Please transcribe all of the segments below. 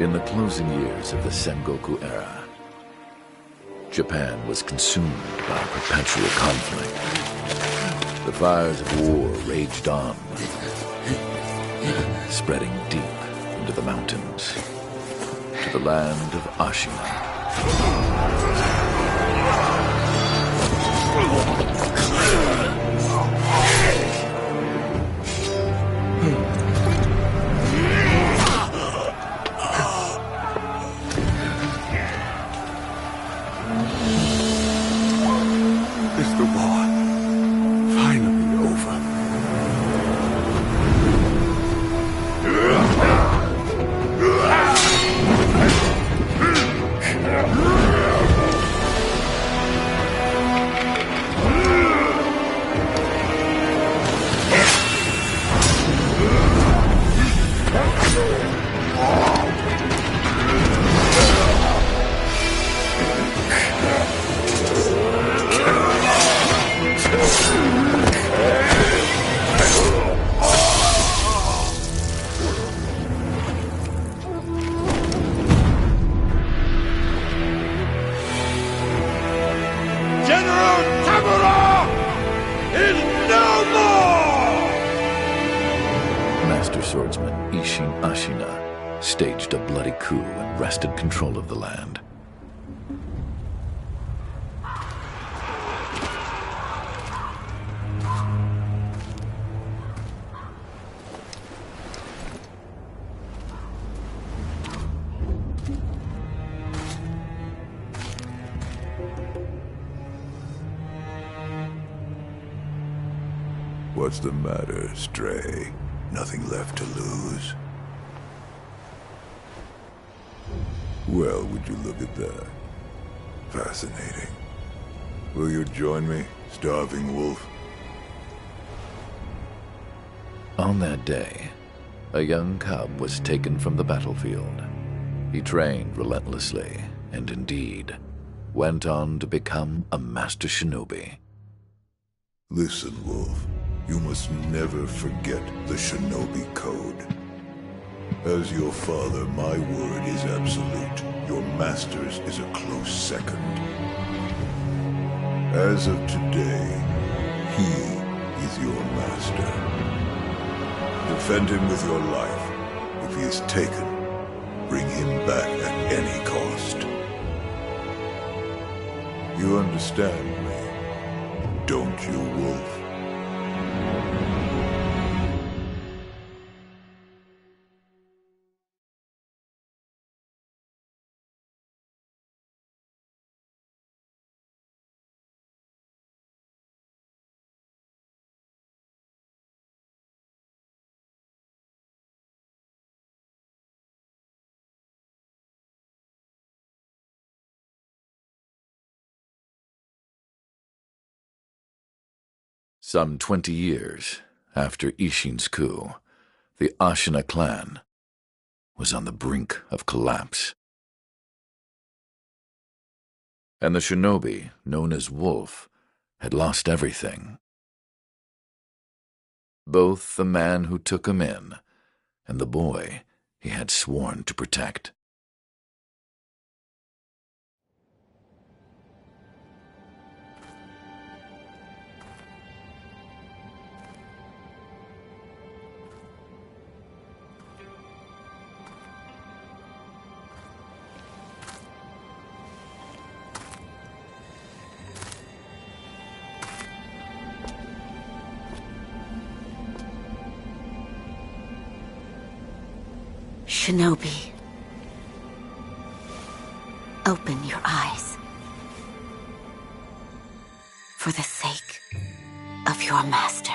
In the closing years of the Sengoku era, Japan was consumed by perpetual conflict. The fires of war raged on, spreading deep into the mountains, to the land of Ashina. Is the war finally over? Master swordsman Isshin Ashina staged a bloody coup and wrested control of the land. What's the matter, Stray? Nothing left to lose? Well, would you look at that? Fascinating. Will you join me, starving wolf? On that day, a young cub was taken from the battlefield. He trained relentlessly, and indeed, went on to become a master shinobi. Listen, Wolf. You must never forget the shinobi code. As your father, my word is absolute. Your master's is a close second. As of today, he is your master. Defend him with your life. If he is taken, bring him back at any cost. You understand me, don't you, Wolf? Some 20 years after Isshin's coup, the Ashina clan was on the brink of collapse. And the shinobi, known as Wolf, had lost everything. Both the man who took him in and the boy he had sworn to protect. Shinobi, open your eyes. For the sake of your master.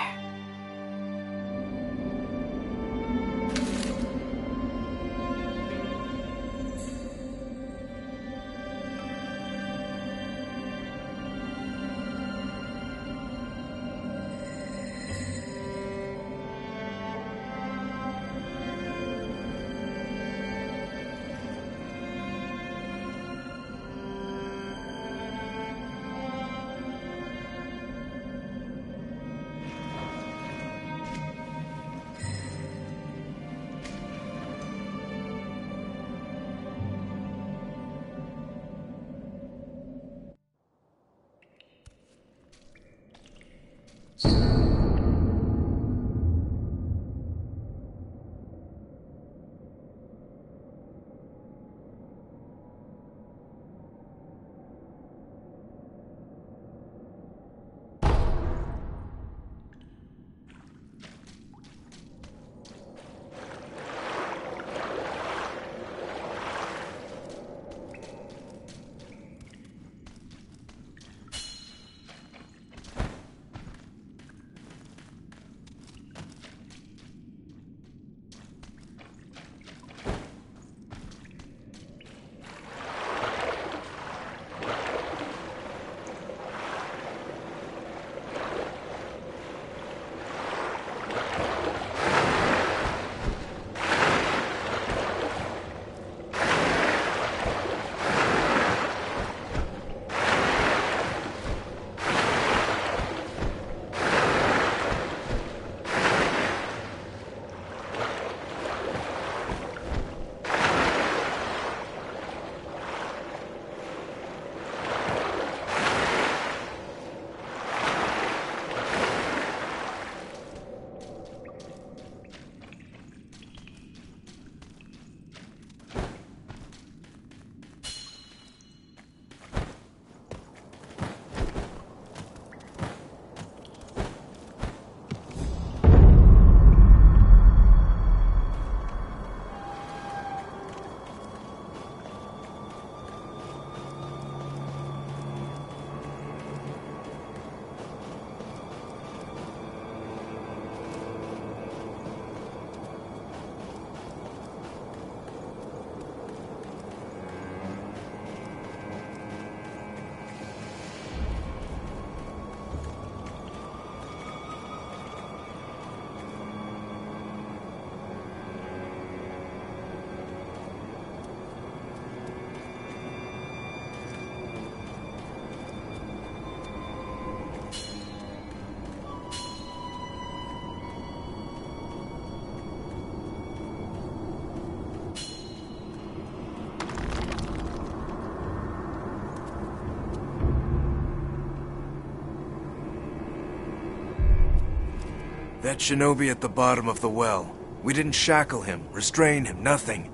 That shinobi at the bottom of the well. We didn't shackle him, restrain him, nothing.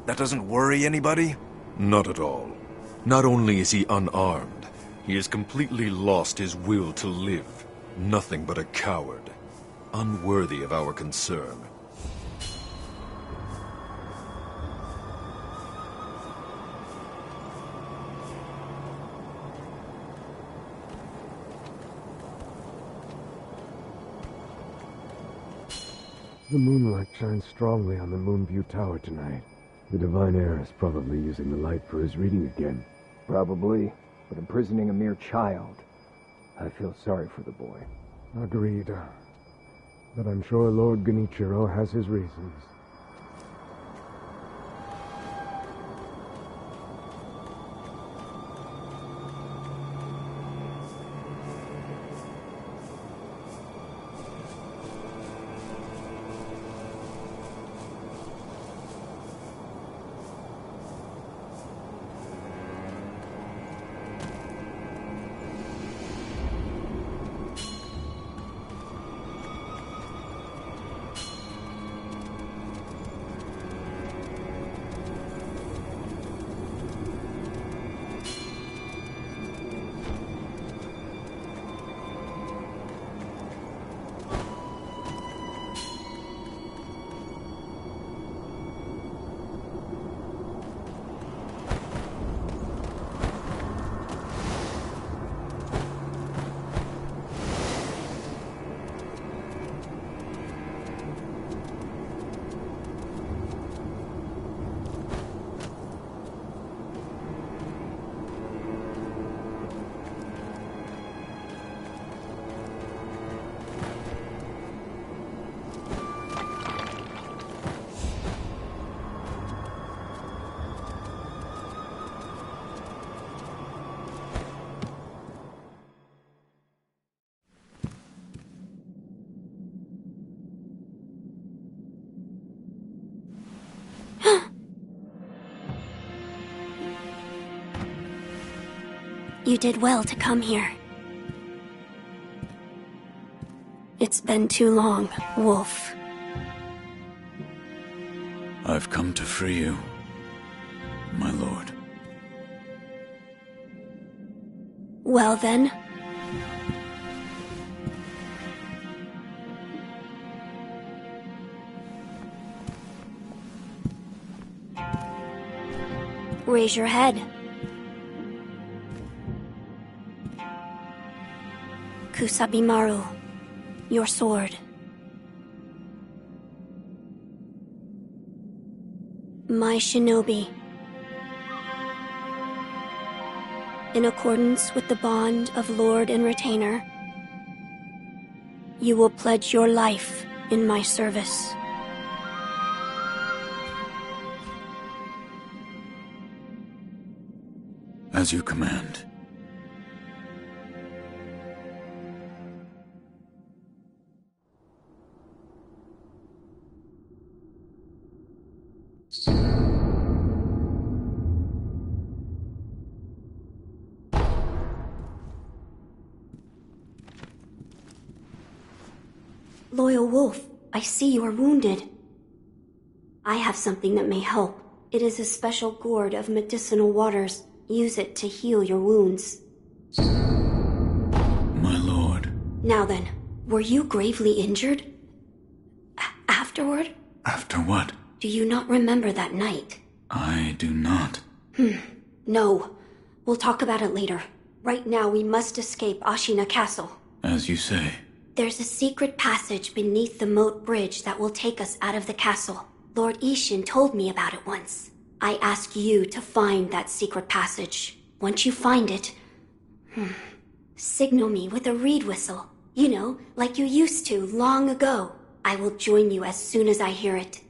That doesn't worry anybody? Not at all. Not only is he unarmed, he has completely lost his will to live. Nothing but a coward. Unworthy of our concern. The moonlight shines strongly on the Moonview Tower tonight. The Divine Heir is probably using the light for his reading again. Probably, but imprisoning a mere child. I feel sorry for the boy. Agreed. But I'm sure Lord Genichiro has his reasons. You did well to come here. It's been too long, Wolf. I've come to free you, my lord. Well then. Raise your head. Kusabimaru, your sword. My shinobi. In accordance with the bond of Lord and Retainer, you will pledge your life in my service. As you command. Loyal Wolf, I see you are wounded. I have something that may help. It is a special gourd of medicinal waters. Use it to heal your wounds. My lord. Now then, were you gravely injured? Afterward? After what? Do you not remember that night? I do not. No. We'll talk about it later. Right now, we must escape Ashina Castle. As you say. There's a secret passage beneath the moat bridge that will take us out of the castle. Lord Ishin told me about it once. I ask you to find that secret passage. Once you find it, signal me with a reed whistle. You know, like you used to long ago. I will join you as soon as I hear it.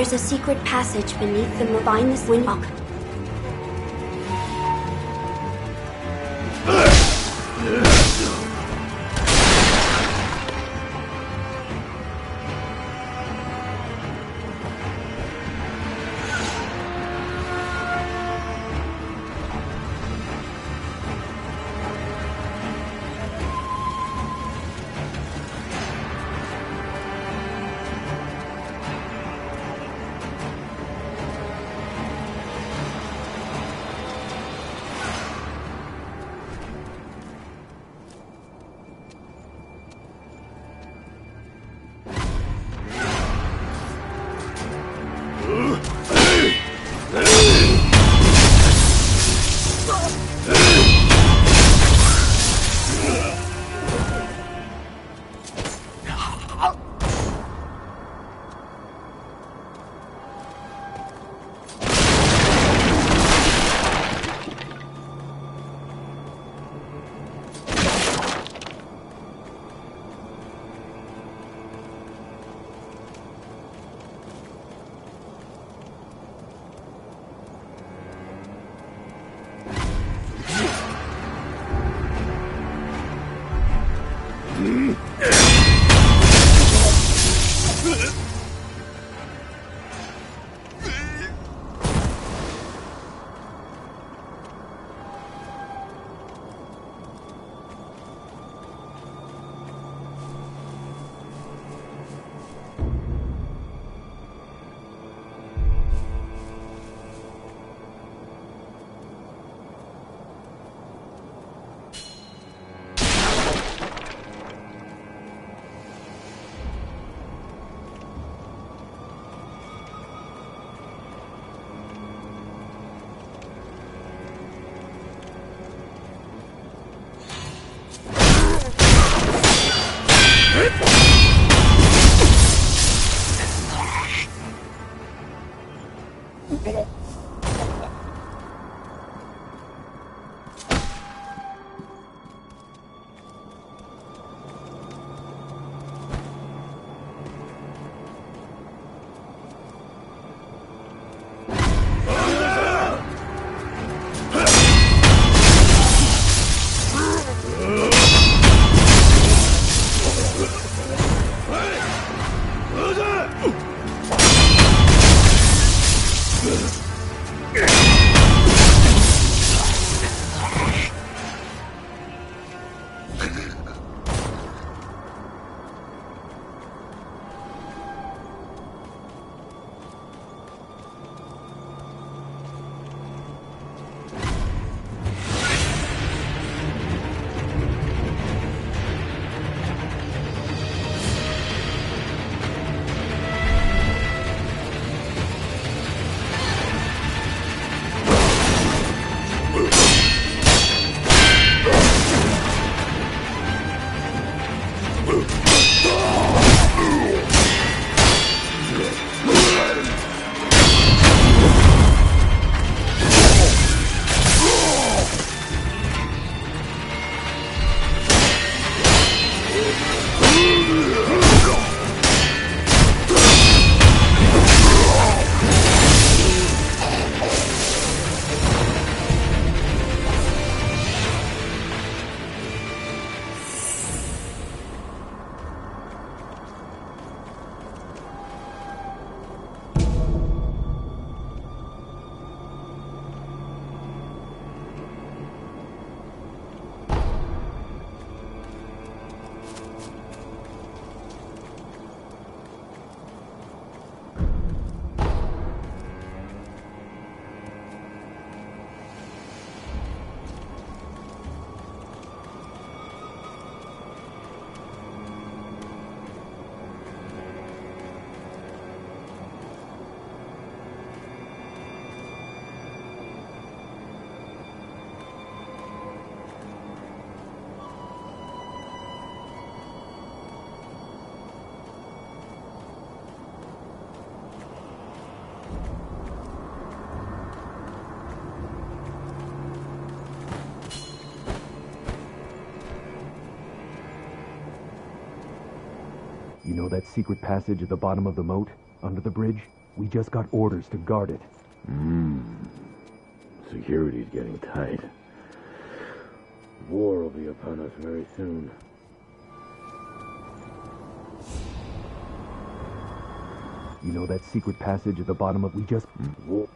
There's a secret passage beneath the moat. Find this windwalk. You know that secret passage at the bottom of the moat, under the bridge? We just got orders to guard it. Security's getting tight. War will be upon us very soon. You know that secret passage at the bottom of... We just... War.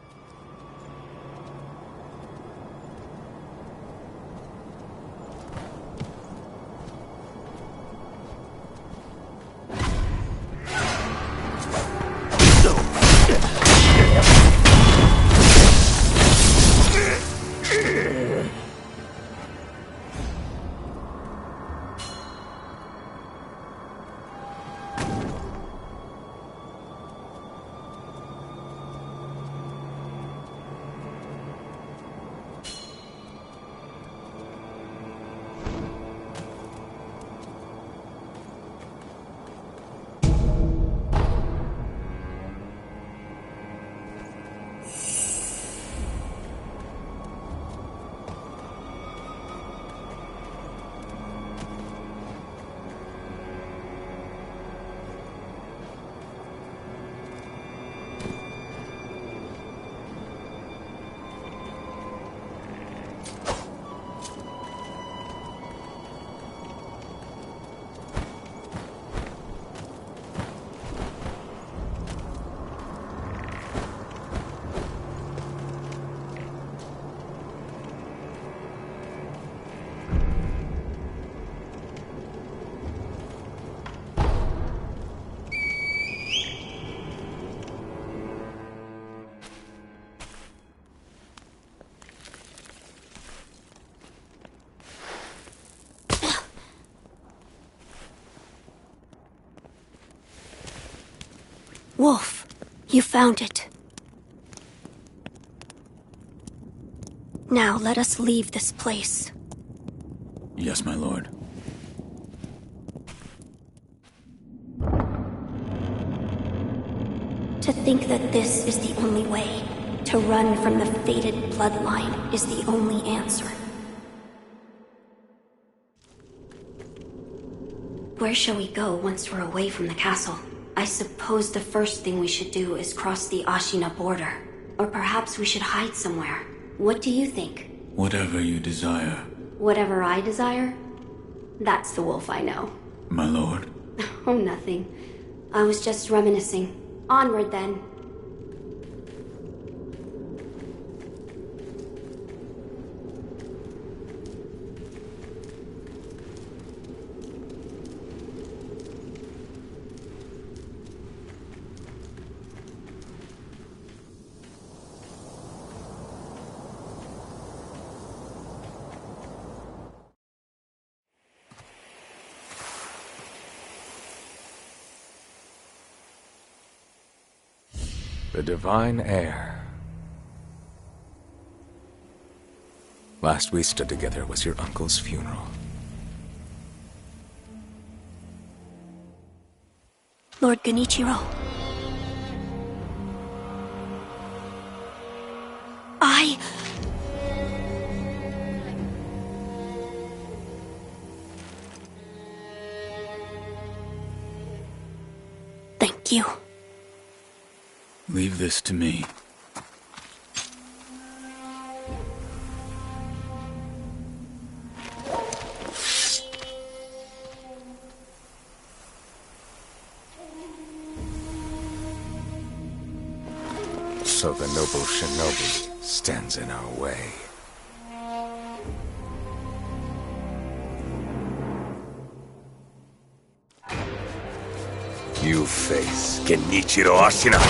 Wolf, you found it. Now let us leave this place. Yes, my lord. To think that this is the only way, to run from the fated bloodline, is the only answer. Where shall we go once we're away from the castle? I suppose the first thing we should do is cross the Ashina border. Or perhaps we should hide somewhere. What do you think? Whatever you desire. Whatever I desire? That's the wolf I know. My lord. Oh, nothing. I was just reminiscing. Onward, then. The divine heir. Last we stood together was your uncle's funeral. Lord Genichiro. Thank you. Leave this to me. So the noble shinobi stands in our way. You face Genichiro Ashina.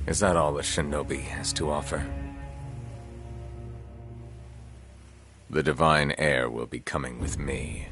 Is that all the shinobi has to offer? The divine heir will be coming with me.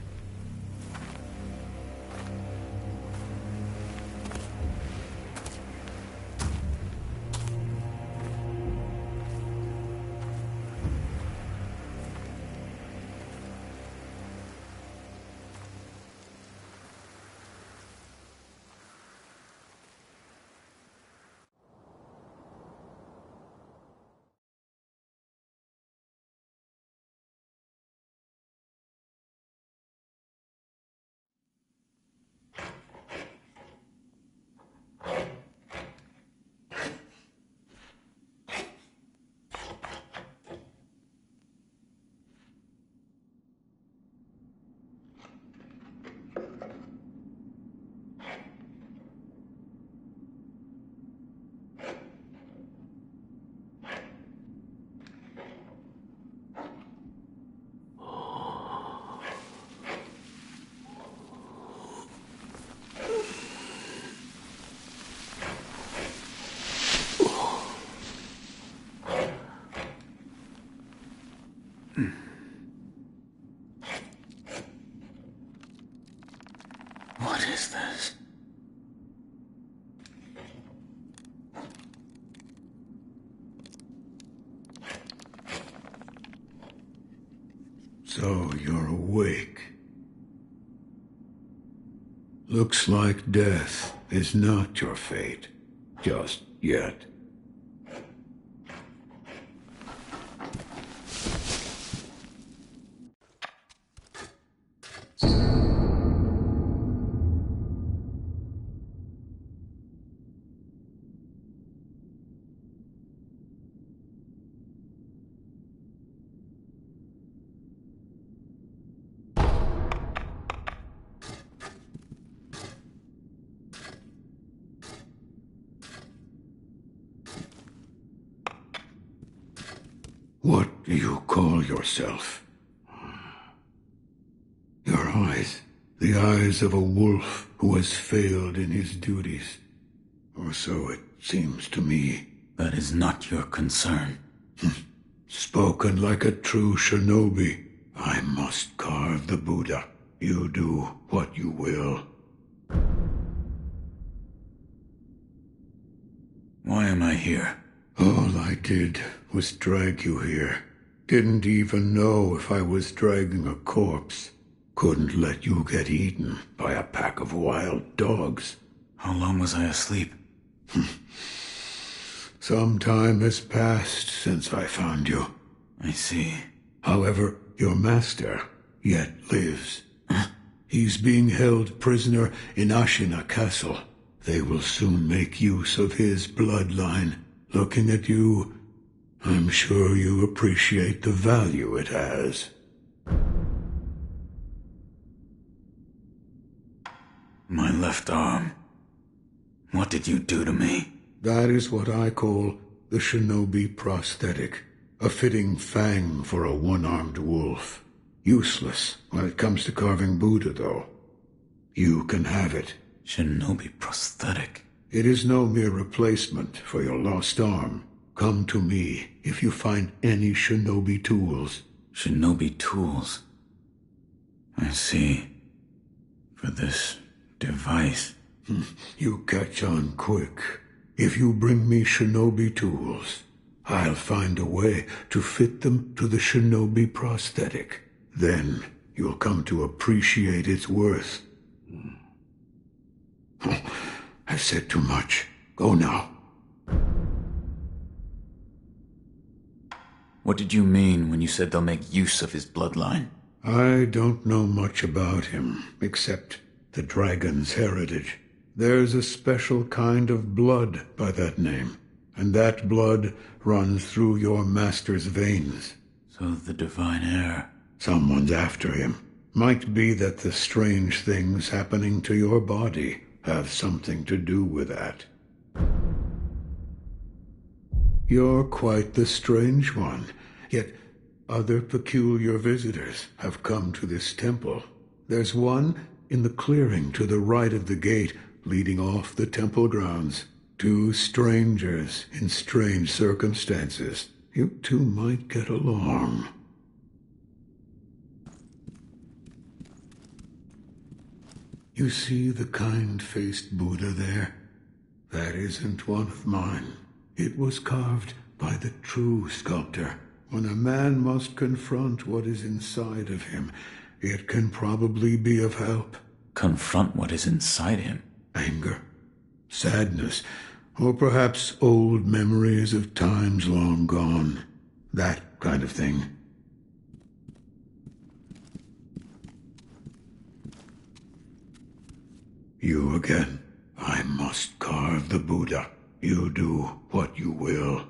So you're awake. Looks like death is not your fate. Just yet. What do you call yourself? Your eyes. The eyes of a wolf who has failed in his duties. Or so it seems to me. That is not your concern. Spoken like a true shinobi. I must carve the Buddha. You do what you will. Why am I here? All I did was drag you here. Didn't even know if I was dragging a corpse. Couldn't let you get eaten by a pack of wild dogs. How long was I asleep? Some time has passed since I found you. I see. However, your master yet lives. He's being held prisoner in Ashina Castle. They will soon make use of his bloodline. Looking at you, I'm sure you appreciate the value it has. My left arm. What did you do to me? That is what I call the shinobi prosthetic. A fitting fang for a one-armed wolf. Useless when it comes to carving Buddha, though. You can have it. Shinobi prosthetic? It is no mere replacement for your lost arm. Come to me if you find any shinobi tools. Shinobi tools? I see. For this device. You catch on quick. If you bring me shinobi tools, I'll find a way to fit them to the shinobi prosthetic. Then you'll come to appreciate its worth. I've said too much. Go now. What did you mean when you said they'll make use of his bloodline? I don't know much about him, except the dragon's heritage. There's a special kind of blood by that name, and that blood runs through your master's veins. So the divine heir... Someone's after him. Might be that the strange things happening to your body have something to do with that. You're quite the strange one, yet other peculiar visitors have come to this temple. There's one in the clearing to the right of the gate leading off the temple grounds. Two strangers in strange circumstances. You two might get along. You see the kind-faced Buddha there? That isn't one of mine. It was carved by the true sculptor. When a man must confront what is inside of him, it can probably be of help. Confront what is inside him? Anger, sadness, or perhaps old memories of times long gone. That kind of thing. You again. I must carve the Buddha. You do what you will.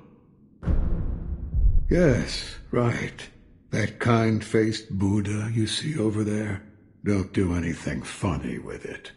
Yes, right. That kind-faced Buddha you see over there. Don't do anything funny with it.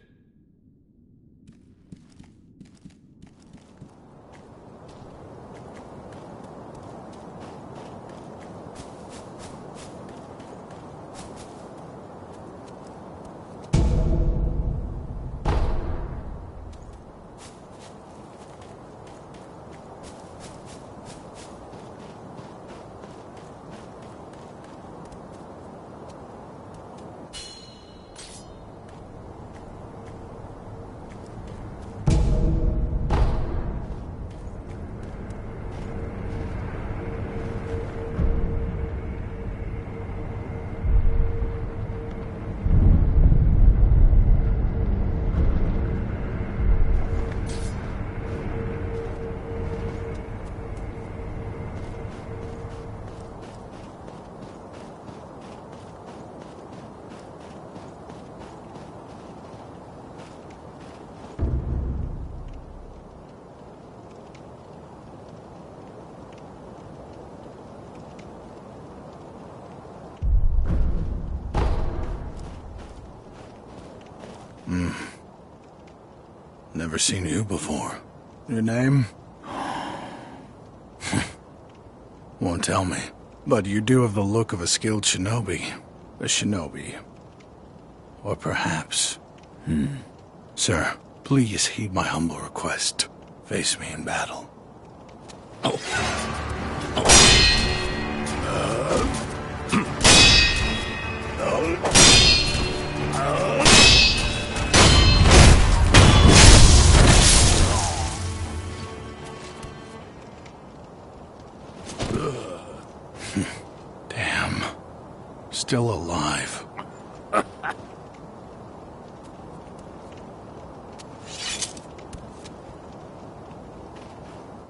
Never seen you before. Your name? Won't tell me. But you do have the look of a skilled shinobi. A shinobi. Or perhaps... Sir, please heed my humble request. Face me in battle. Damn. Still alive.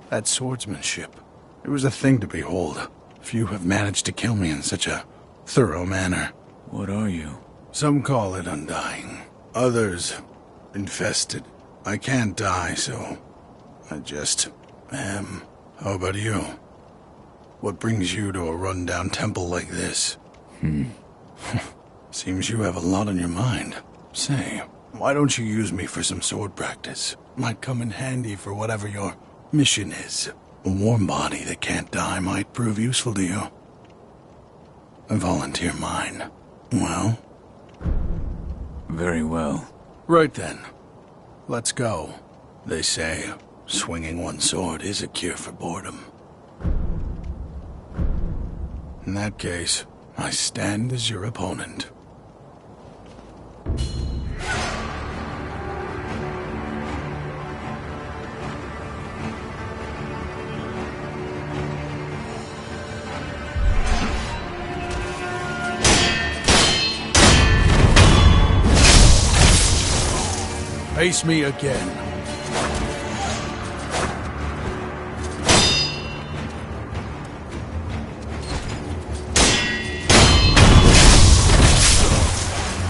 That swordsmanship. It was a thing to behold. Few have managed to kill me in such a thorough manner. What are you? Some call it undying. Others, infested. I can't die, so I just am. How about you? What brings you to a run-down temple like this? Seems you have a lot on your mind. Say, why don't you use me for some sword practice? Might come in handy for whatever your mission is. A warm body that can't die might prove useful to you. I volunteer mine. Well? Very well. Right then. Let's go. They say, swinging one sword is a cure for boredom. In that case, I stand as your opponent. Face me again.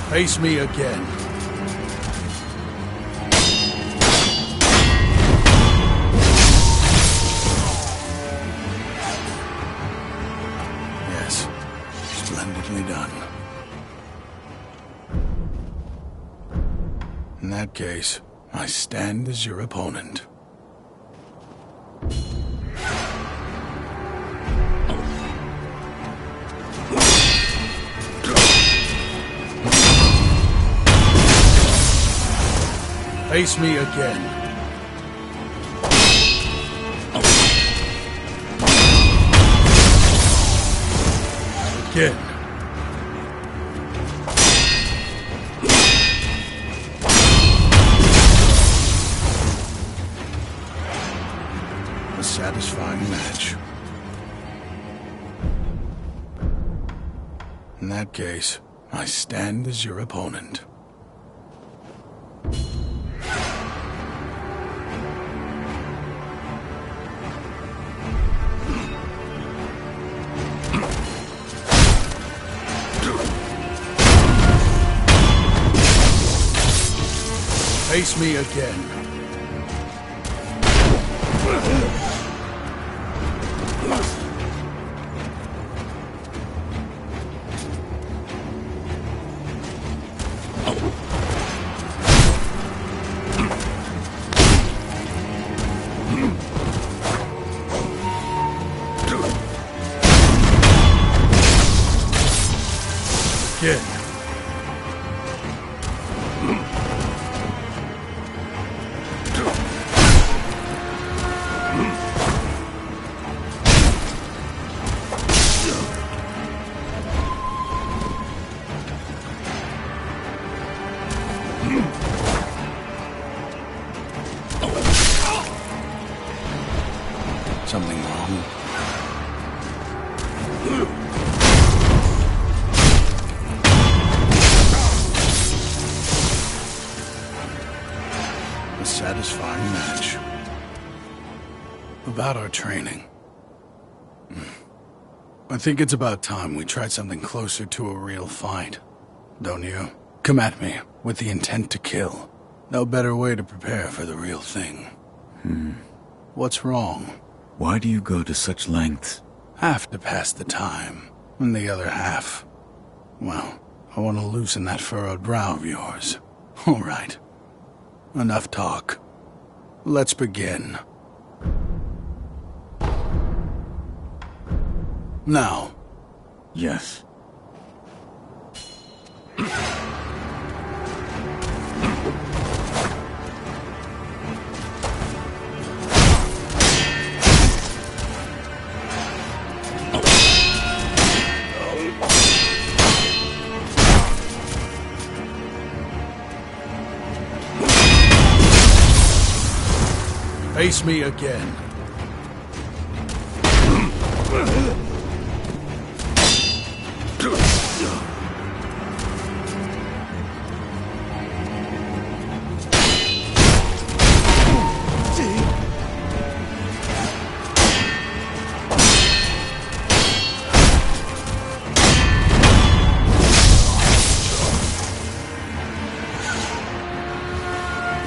Face me again. Yes, splendidly done. In that case, I stand as your opponent. Face me again. Again. A satisfying match. In that case, I stand as your opponent. Face me again. Again. Something wrong? A satisfying match. About our training. I think it's about time we tried something closer to a real fight. Don't you? Come at me with the intent to kill. No better way to prepare for the real thing. What's wrong? Why do you go to such lengths? Half to pass the time, and the other half... well, I want to loosen that furrowed brow of yours. All right. Enough talk. Let's begin. Now. Yes. Face me again.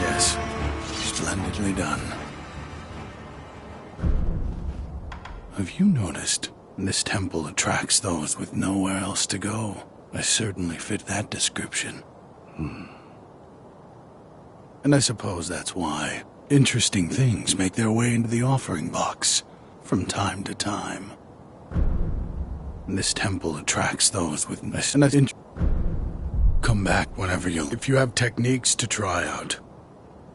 Yes, splendidly done. Have you noticed? This temple attracts those with nowhere else to go. I certainly fit that description. And I suppose that's why interesting things make their way into the offering box from time to time. This temple attracts those with come back whenever you... If you have techniques to try out,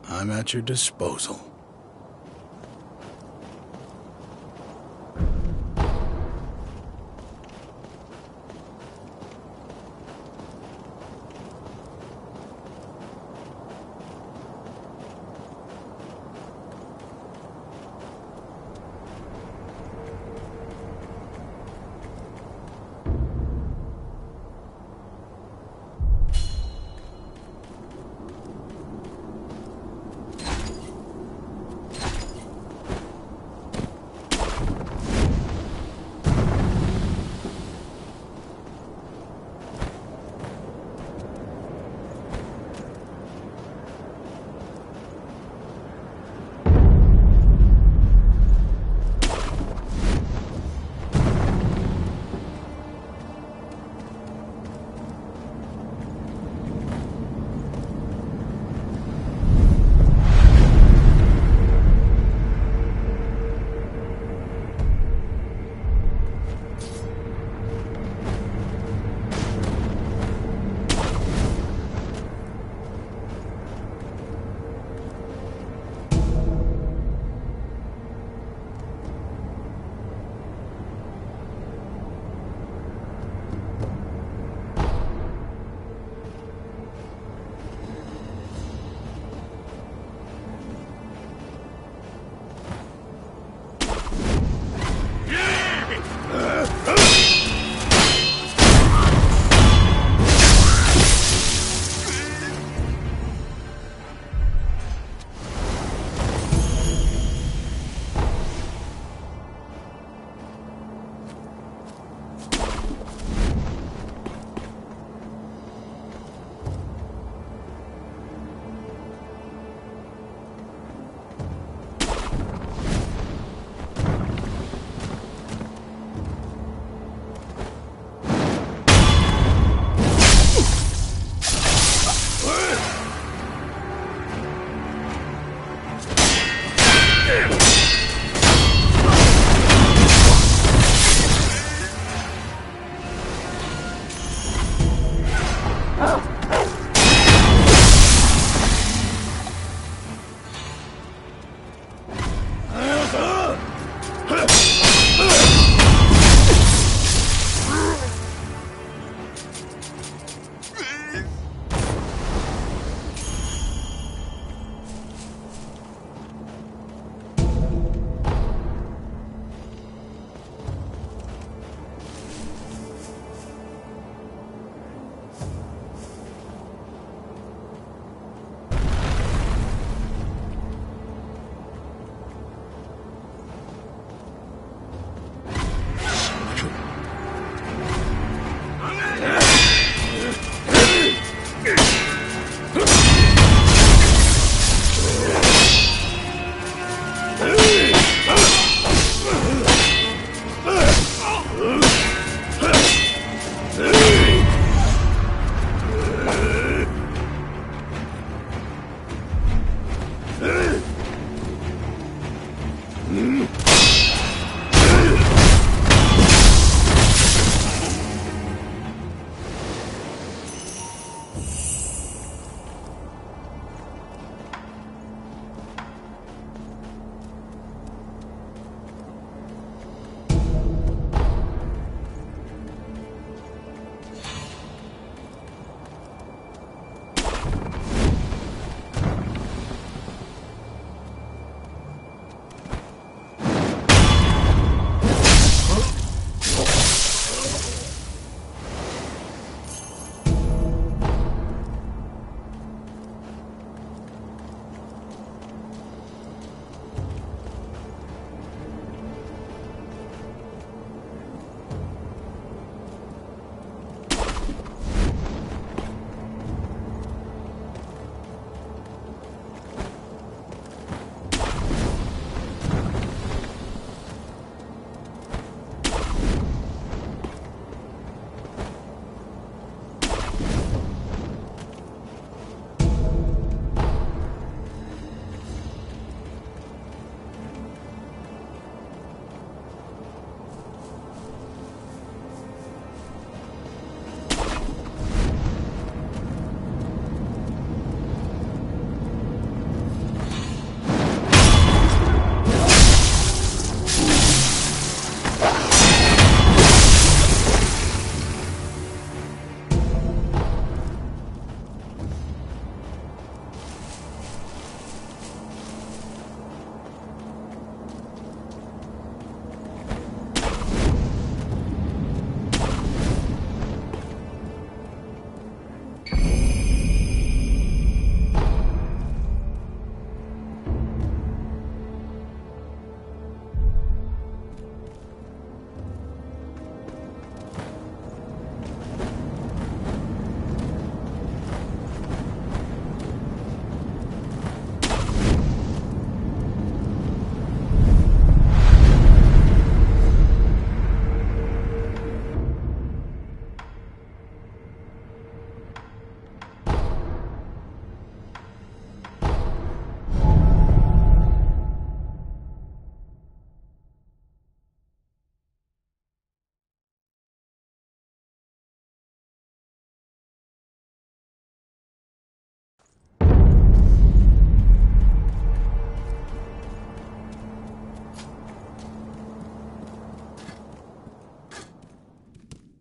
I'm at your disposal.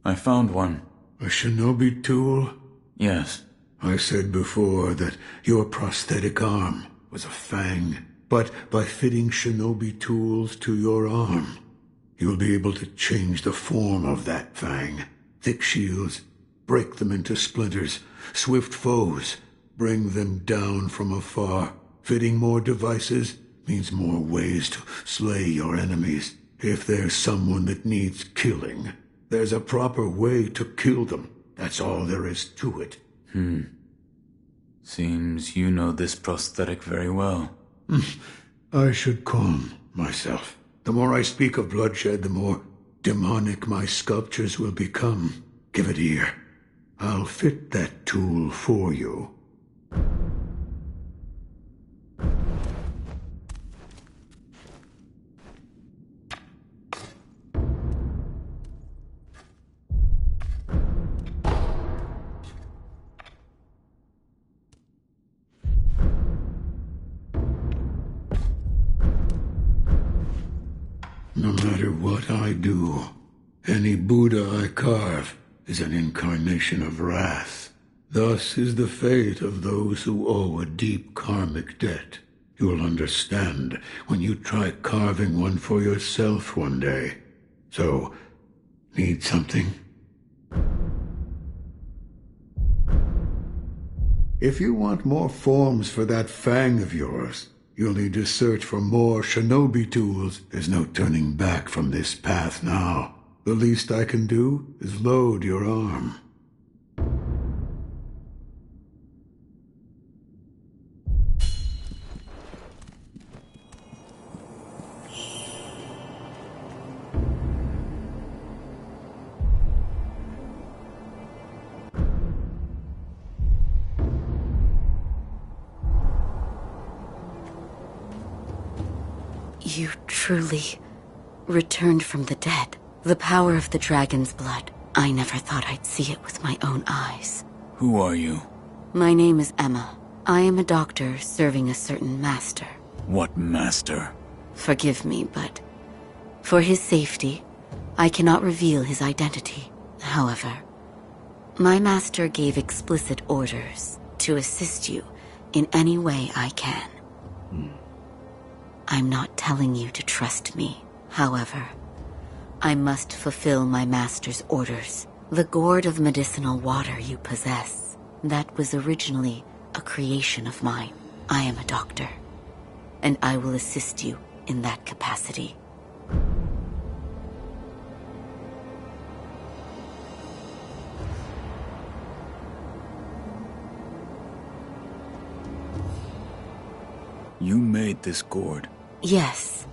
I found one. A shinobi tool? Yes. I said before that your prosthetic arm was a fang. But by fitting shinobi tools to your arm, you'll be able to change the form of that fang. Thick shields, break them into splinters. Swift foes, bring them down from afar. Fitting more devices means more ways to slay your enemies. If there's someone that needs killing, there's a proper way to kill them. That's all there is to it. Seems you know this prosthetic very well. I should calm myself. The more I speak of bloodshed, the more demonic my sculptures will become. Give it ear. I'll fit that tool for you. No matter what I do, any Buddha I carve is an incarnation of wrath. Thus is the fate of those who owe a deep karmic debt. You'll understand when you try carving one for yourself one day. So, need something? If you want more forms for that fang of yours, you'll need to search for more shinobi tools. There's no turning back from this path now. The least I can do is load your arm. You truly returned from the dead. The power of the dragon's blood. I never thought I'd see it with my own eyes. Who are you? My name is Emma. I am a doctor serving a certain master. What master? Forgive me, but for his safety, I cannot reveal his identity. However, my master gave explicit orders to assist you in any way I can. I'm not telling you to trust me. However, I must fulfill my master's orders. The gourd of medicinal water you possess, that was originally a creation of mine. I am a doctor, and I will assist you in that capacity. You made this gourd? Yes.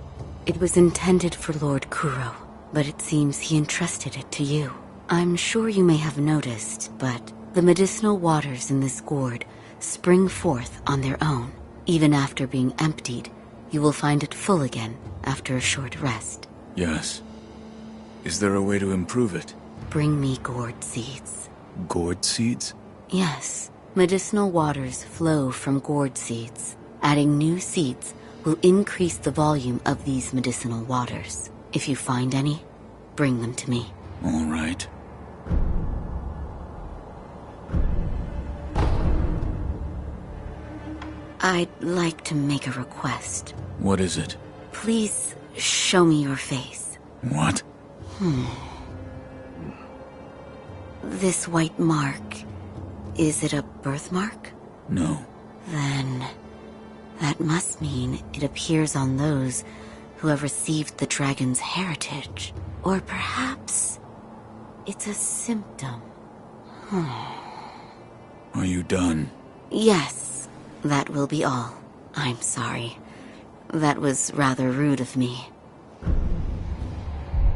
It was intended for Lord Kuro, but it seems he entrusted it to you. I'm sure you may have noticed, but the medicinal waters in this gourd spring forth on their own. Even after being emptied, you will find it full again after a short rest. Yes. Is there a way to improve it? Bring me gourd seeds. Gourd seeds? Yes. Medicinal waters flow from gourd seeds. Adding new seeds will increase the volume of these medicinal waters. If you find any, bring them to me. All right. I'd like to make a request. What is it? Please show me your face. What? This white mark, is it a birthmark? No. Then that must mean it appears on those who have received the dragon's heritage. Or perhaps it's a symptom. Are you done? Yes, that will be all. I'm sorry. That was rather rude of me.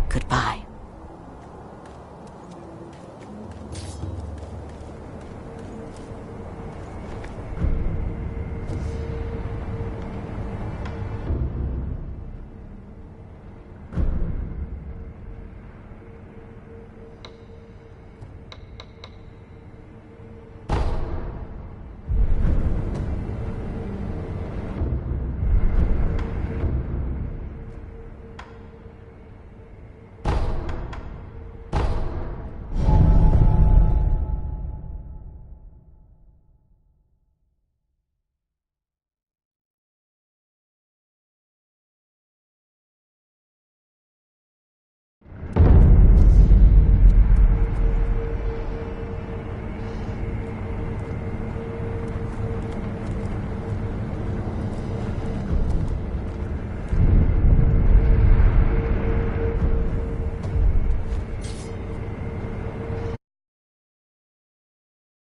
Goodbye.